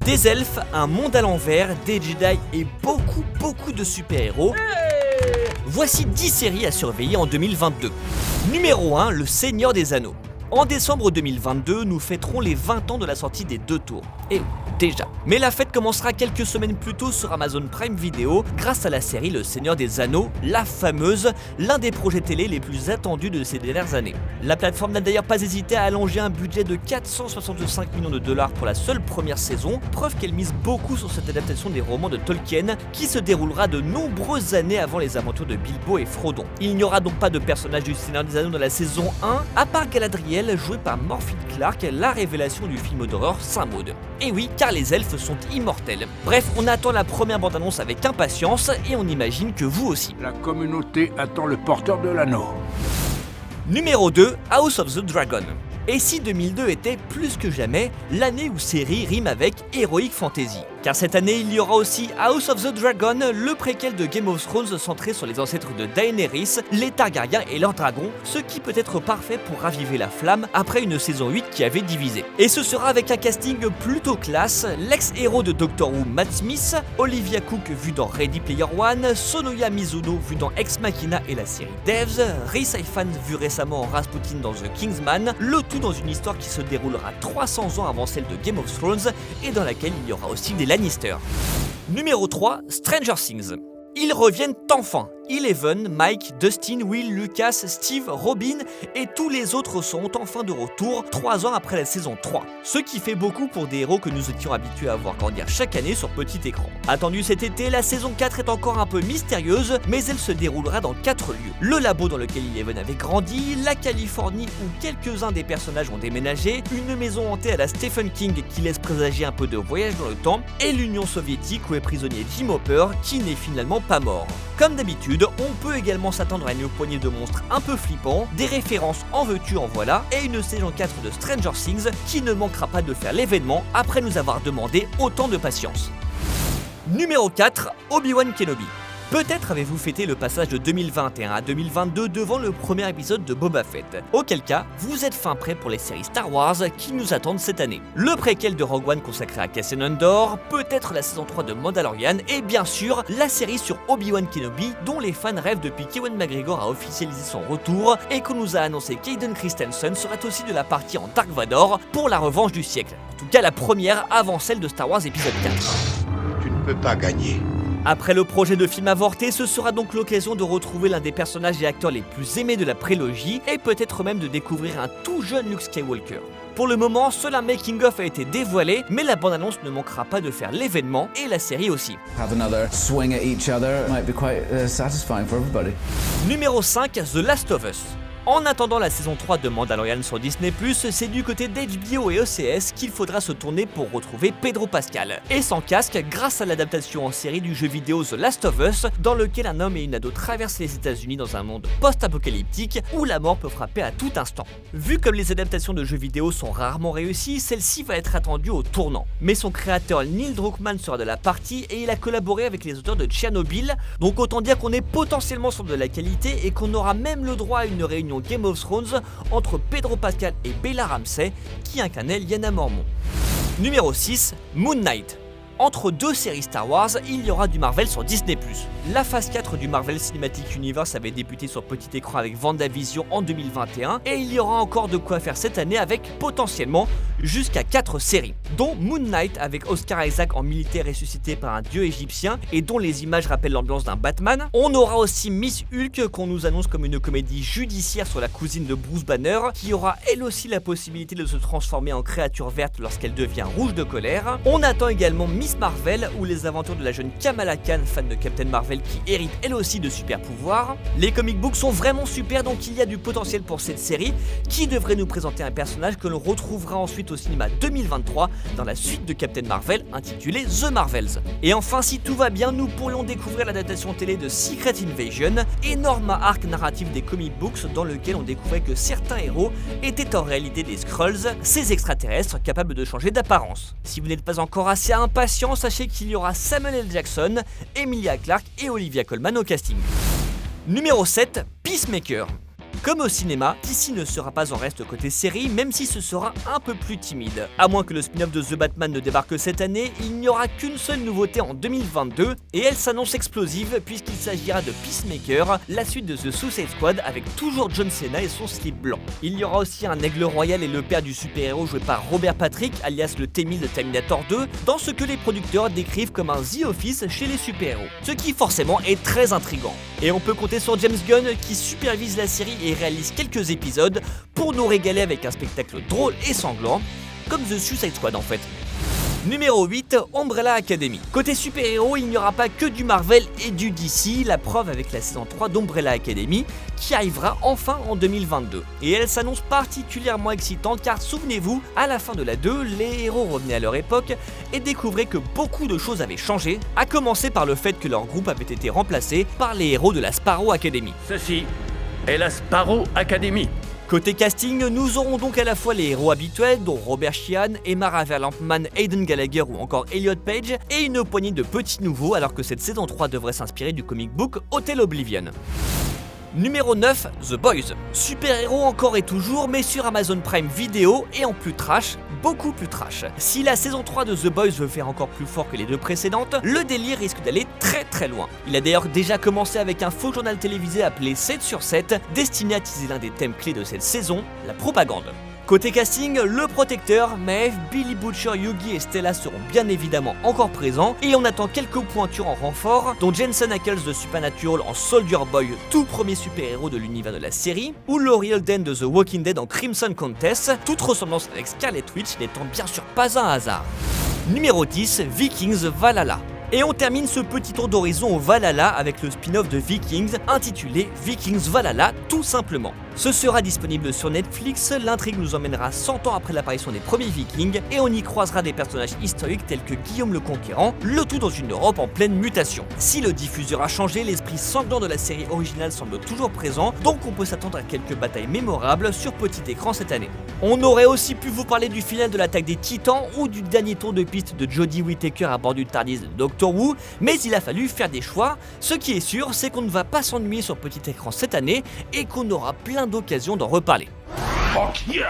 Des elfes, un monde à l'envers, des Jedi et beaucoup de super-héros. Voici 10 séries à surveiller en 2022. Numéro 1, Le Seigneur des Anneaux. En décembre 2022, nous fêterons les 20 ans de la sortie des 2 tours. Et déjà. Mais la fête commencera quelques semaines plus tôt sur Amazon Prime Video grâce à la série Le Seigneur des Anneaux, la fameuse, l'un des projets télé les plus attendus de ces dernières années. La plateforme n'a d'ailleurs pas hésité à allonger un budget de 465 millions de dollars pour la seule première saison, preuve qu'elle mise beaucoup sur cette adaptation des romans de Tolkien qui se déroulera de nombreuses années avant les aventures de Bilbo et Frodon. Il n'y aura donc pas de personnage du Seigneur des Anneaux dans la saison 1, à part Galadriel jouée par Morfydd Clark, la révélation du film d'horreur Saint-Maud. Et oui, car les elfes sont immortels. Bref, on attend la première bande-annonce avec impatience et on imagine que vous aussi. La communauté attend le porteur de l'anneau. Numéro 2, House of the Dragon. Et si 2002 était plus que jamais l'année où série rime avec Heroic Fantasy. Car cette année, il y aura aussi House of the Dragon, le préquel de Game of Thrones centré sur les ancêtres de Daenerys, les Targaryens et leurs dragons, ce qui peut être parfait pour raviver la flamme après une saison 8 qui avait divisé. Et ce sera avec un casting plutôt classe, l'ex-héros de Doctor Who Matt Smith, Olivia Cook vue dans Ready Player One, Sonoya Mizuno vue dans Ex Machina et la série Devs, Rhys Ifans vu récemment en Rasputin dans The Kingsman, le tout dans une histoire qui se déroulera 300 ans avant celle de Game of Thrones et dans laquelle il y aura aussi des Lannister. Numéro 3, Stranger Things. Ils reviennent enfin. Eleven, Mike, Dustin, Will, Lucas, Steve, Robin et tous les autres sont enfin de retour 3 ans après la saison 3. Ce qui fait beaucoup pour des héros que nous étions habitués à voir grandir chaque année sur petit écran. Attendue cet été, la saison 4 est encore un peu mystérieuse, mais elle se déroulera dans 4 lieux. Le labo dans lequel Eleven avait grandi, la Californie où quelques-uns des personnages ont déménagé, une maison hantée à la Stephen King qui laisse présager un peu de voyage dans le temps, et l'Union soviétique où est prisonnier Jim Hopper qui n'est finalement pas mort. Comme d'habitude, on peut également s'attendre à une poignée de monstres un peu flippants, des références en veux-tu en voilà, et une saison 4 de Stranger Things qui ne manquera pas de faire l'événement après nous avoir demandé autant de patience. Numéro 4, Obi-Wan Kenobi. Peut-être avez-vous fêté le passage de 2021 à 2022 devant le premier épisode de Boba Fett. Auquel cas, vous êtes fin prêt pour les séries Star Wars qui nous attendent cette année. Le préquel de Rogue One consacré à Cassian Andor, peut-être la saison 3 de Mandalorian et bien sûr la série sur Obi-Wan Kenobi dont les fans rêvent depuis qu'Ewan McGregor a officialisé son retour et qu'on nous a annoncé qu'Aiden Christensen serait aussi de la partie en Dark Vador pour la revanche du siècle. En tout cas la première avant celle de Star Wars épisode 4. Tu ne peux pas gagner. Après le projet de film avorté, ce sera donc l'occasion de retrouver l'un des personnages et acteurs les plus aimés de la prélogie et peut-être même de découvrir un tout jeune Luke Skywalker. Pour le moment, seul un making-of a été dévoilé, mais la bande-annonce ne manquera pas de faire l'événement et la série aussi. Have another swing at each other might be quite satisfying for everybody. Numéro 5, The Last of Us. En attendant la saison 3 de Mandalorian sur Disney+, c'est du côté d'HBO et OCS qu'il faudra se tourner pour retrouver Pedro Pascal. Et sans casque, grâce à l'adaptation en série du jeu vidéo The Last of Us, dans lequel un homme et une ado traversent les États-Unis dans un monde post-apocalyptique où la mort peut frapper à tout instant. Vu comme les adaptations de jeux vidéo sont rarement réussies, celle-ci va être attendue au tournant. Mais son créateur Neil Druckmann sera de la partie et il a collaboré avec les auteurs de Tchernobyl, donc autant dire qu'on est potentiellement sur de la qualité et qu'on aura même le droit à une réunion Game of Thrones entre Pedro Pascal et Bella Ramsey qui incarnait Lyanna Mormont. Numéro 6, Moon Knight. Entre deux séries Star Wars, il y aura du Marvel sur Disney+. La phase 4 du Marvel Cinematic Universe avait débuté sur petit écran avec WandaVision en 2021 et il y aura encore de quoi faire cette année avec potentiellement jusqu'à 4 séries, dont Moon Knight avec Oscar Isaac en militaire ressuscité par un dieu égyptien et dont les images rappellent l'ambiance d'un Batman. On aura aussi Miss Hulk qu'on nous annonce comme une comédie judiciaire sur la cousine de Bruce Banner qui aura elle aussi la possibilité de se transformer en créature verte lorsqu'elle devient rouge de colère. On attend également Miss Marvel ou les aventures de la jeune Kamala Khan, fan de Captain Marvel qui hérite elle aussi de super pouvoirs. Les comic books sont vraiment super donc il y a du potentiel pour cette série qui devrait nous présenter un personnage que l'on retrouvera ensuite au cinéma 2023 dans la suite de Captain Marvel intitulée The Marvels. Et enfin si tout va bien nous pourrions découvrir l'adaptation télé de Secret Invasion, énorme arc narratif des comic books dans lequel on découvrait que certains héros étaient en réalité des Skrulls, ces extraterrestres capables de changer d'apparence. Si vous n'êtes pas encore assez impatient, sachez qu'il y aura Samuel L. Jackson, Emilia Clarke et Olivia Colman au casting. Numéro 7, Peacemaker. Comme au cinéma, DC ne sera pas en reste côté série, même si ce sera un peu plus timide. À moins que le spin-off de The Batman ne débarque cette année, il n'y aura qu'une seule nouveauté en 2022, et elle s'annonce explosive puisqu'il s'agira de Peacemaker, la suite de The Suicide Squad avec toujours John Cena et son slip blanc. Il y aura aussi un aigle royal et le père du super-héros joué par Robert Patrick, alias le T-1000 de Terminator 2, dans ce que les producteurs décrivent comme un The Office chez les super-héros. Ce qui forcément est très intriguant. Et on peut compter sur James Gunn qui supervise la série et réalise quelques épisodes pour nous régaler avec un spectacle drôle et sanglant, comme The Suicide Squad en fait. Numéro 8, Umbrella Academy. Côté super-héros, il n'y aura pas que du Marvel et du DC, la preuve avec la saison 3 d'Umbrella Academy qui arrivera enfin en 2022. Et elle s'annonce particulièrement excitante car souvenez-vous, à la fin de la 2, les héros revenaient à leur époque et découvraient que beaucoup de choses avaient changé, à commencer par le fait que leur groupe avait été remplacé par les héros de la Sparrow Academy. Ceci est la Sparrow Academy. Côté casting, nous aurons donc à la fois les héros habituels, dont Robert Sheehan, Emma Raver-Lampman, Aidan Gallagher ou encore Elliot Page, et une poignée de petits nouveaux alors que cette saison 3 devrait s'inspirer du comic book Hotel Oblivion. Numéro 9, The Boys. Super-héros encore et toujours, mais sur Amazon Prime Video et en plus trash, beaucoup plus trash. Si la saison 3 de The Boys veut faire encore plus fort que les deux précédentes, le délire risque d'aller très très loin. Il a d'ailleurs déjà commencé avec un faux journal télévisé appelé 7 sur 7, destiné à teaser l'un des thèmes clés de cette saison, la propagande. Côté casting, le protecteur, Maeve, Billy Butcher, Yugi et Stella seront bien évidemment encore présents et on attend quelques pointures en renfort, dont Jensen Ackles de Supernatural en Soldier Boy, tout premier super-héros de l'univers de la série, ou Laurie Holden de The Walking Dead en Crimson Countess, toute ressemblance avec Scarlet Witch n'étant bien sûr pas un hasard. Numéro 10, Vikings Valhalla. Et on termine ce petit tour d'horizon au Valhalla avec le spin-off de Vikings intitulé Vikings Valhalla tout simplement. Ce sera disponible sur Netflix, l'intrigue nous emmènera 100 ans après l'apparition des premiers Vikings et on y croisera des personnages historiques tels que Guillaume le Conquérant, le tout dans une Europe en pleine mutation. Si le diffuseur a changé, l'esprit sanglant de la série originale semble toujours présent, donc on peut s'attendre à quelques batailles mémorables sur petit écran cette année. On aurait aussi pu vous parler du final de l'attaque des Titans ou du dernier tour de piste de Jodie Whittaker à bord du TARDIS de Doctor Who, mais il a fallu faire des choix. Ce qui est sûr, c'est qu'on ne va pas s'ennuyer sur petit écran cette année et qu'on aura plein d'occasions d'en reparler. Fuck yeah!